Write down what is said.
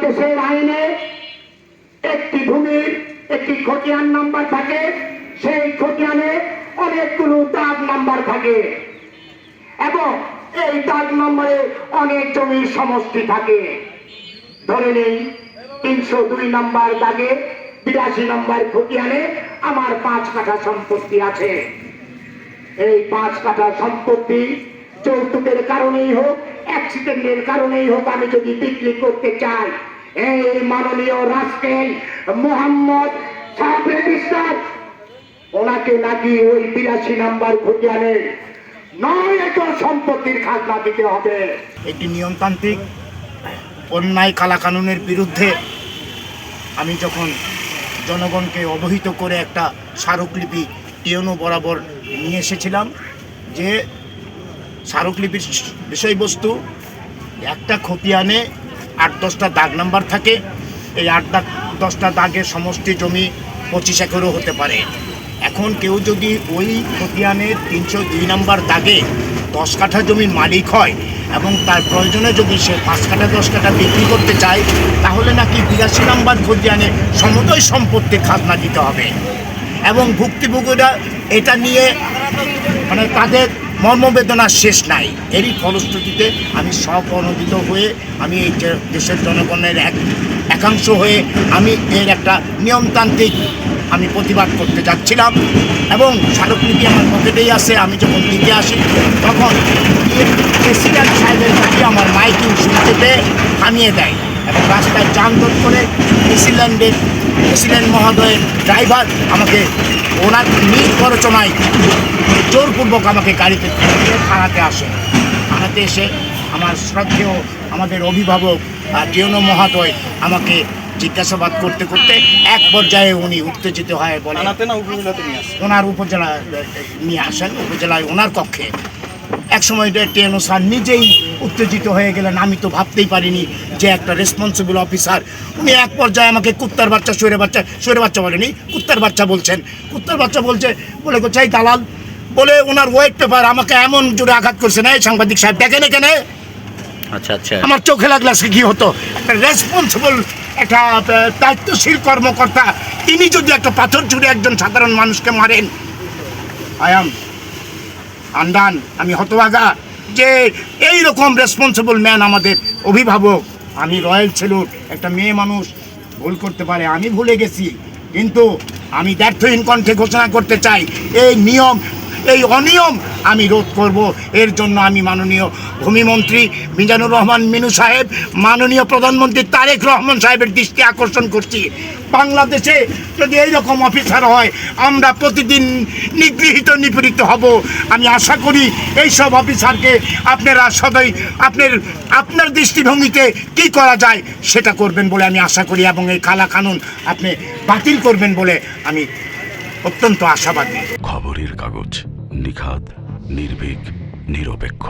বাংলাদেশের আইনে একটি ভূমির একটি খতিয়ান নাম্বার থাকে, সেই খতিয়ানে অনেকগুলো দাগ নাম্বার থাকে এবং এই দাগ নম্বরে অনেক জমির সমষ্টি থাকে। ধরে নিন 302 নম্বর দাগে 82 নম্বর খতিয়ানে আমার 5 কাঠা সম্পত্তি আছে। এই 5 কাঠা সম্পত্তি যৌতুকের কারণেই হোক, অ্যাক্সিডেন্টের কারণেই হোক, আমি যদি বিক্রি করতে চাই, এই মাননীয় রাষ্ট্রের মোহাম্মদ সাহেব ওনাকে নাকি ওই 82 নম্বর খতিয়ানে 9 একর সম্পত্তির খাজনা দিতে হবে। একটি নিয়মতান্ত্রিক অন্যায় কালাকানুনের বিরুদ্ধে আমি যখন জনগণকে অবহিত করে একটা স্মারকলিপি টিএনও বরাবর নিয়ে এসেছিলাম, যে স্মারকলিপির বিষয়বস্তু একটা খতিয়ানে 8-10টা দাগ নাম্বার থাকে। এই 8-10টা দাগের সমষ্টি জমি 25 একরও হতে পারে। এখন কেউ যদি ওই খতিয়ানের 302 নম্বর দাগে 10 কাঠা জমির মালিক হয় এবং তার প্রয়োজনে যদি সে 5 কাঠা 10 কাঠা বিক্রি করতে চায়, তাহলে নাকি 82 নম্বর খতিয়ানে সমুদয় সম্পত্তির খাজনা দিতে হবে। এবং ভুক্তভোগীরা এটা নিয়ে মানে তাদের মর্মবেদনার শেষ নাই। এরই ফলশ্রুতিতে আমি স্বপ্রণোদিত হয়ে আমি এই দেশের জনগণের একাংশ হয়ে আমি এর একটা নিয়মতান্ত্রিক আমি প্রতিবাদ করতে যাচ্ছিলাম এবং স্মারকলিপি আমার পকেটেই আছে। আমি যখন দিতে আসি তখন প্রেসিডেন্ট সাহেবের কাছে আমার মাইকিং শুনতে পেয়ে থামিয়ে দেয় এবং রাস্তায় যানজট করে প্রেসিডেন্ট মহোদয়ের ড্রাইভার আমাকে ওনার নিজ প্ররোচনায় জোরপূর্বক আমাকে গাড়িতে থানাতে আসে। থানাতে এসে আমার শ্রদ্ধেয় আমাদের অভিভাবক টিএনও মহোদয় আমাকে জিজ্ঞাসাবাদ করতে করতে এক পর্যায়ে উনি উত্তেজিত হয়ে বলে ওনার উপজেলা নিয়ে আসেন, উপজেলায় ওনার কক্ষে। এক সময় টিএনও স্যার নিজেই উত্তেজিত হয়ে গেলেন। আমি তো ভাবতেই পারিনি যে একটা রেসপন্সিবল অফিসার উনি এক পর্যায়ে আমাকে কুত্তার বাচ্চা শোয়ের বাচ্চা বলেনি, কুত্তার বাচ্চা বলছেন। কুত্তার বাচ্চা বলছে বলে চাই দালাল বলে ওনার ওয়েট পেপার আমাকে এমন জোরে আঘাত করছে না, এই সাংবাদিক সাহেব দেখেন এখানে। আচ্ছা আচ্ছা, আমার চোখে লাগলে সে কি হতো, একটা রেসপন্সিবল একটা দায়িত্বশীল কর্মকর্তা তিনি যদি একটা পাথর ছুঁড়ে একজন সাধারণ মানুষকে মারেন। আই অ্যাম আন্ডান, আমি হতভাগা যে এই রকম রেসপন্সিবল ম্যান আমাদের অভিভাবক। আমি রয়্যাল সেলুট, একটা মেয়ে মানুষ ভুল করতে পারে, আমি ভুলে গেছি, কিন্তু আমি ব্যর্থহীন কণ্ঠে ঘোষণা করতে চাই এই অনিয়ম আমি রোধ করব। এর জন্য আমি মাননীয় ভূমিমন্ত্রী মিজানুর রহমান মিনু সাহেব, মাননীয় প্রধানমন্ত্রী তারেক রহমান সাহেবের দৃষ্টি আকর্ষণ করছি। বাংলাদেশে যদি এইরকম অফিসার হয় আমরা প্রতিদিন নিগৃহীত নিপীড়িত হব। আমি আশা করি এইসব অফিসারকে আপনারা সদয় আপনার দৃষ্টিভঙ্গিতে কি করা যায় সেটা করবেন বলে আমি আশা করি এবং এই কালা কানুন আপনি বাতিল করবেন বলে আমি অত্যন্ত আশাবাদী। খবরের কাগজ, নিখাদ, নির্ভীক, নিরপেক্ষ।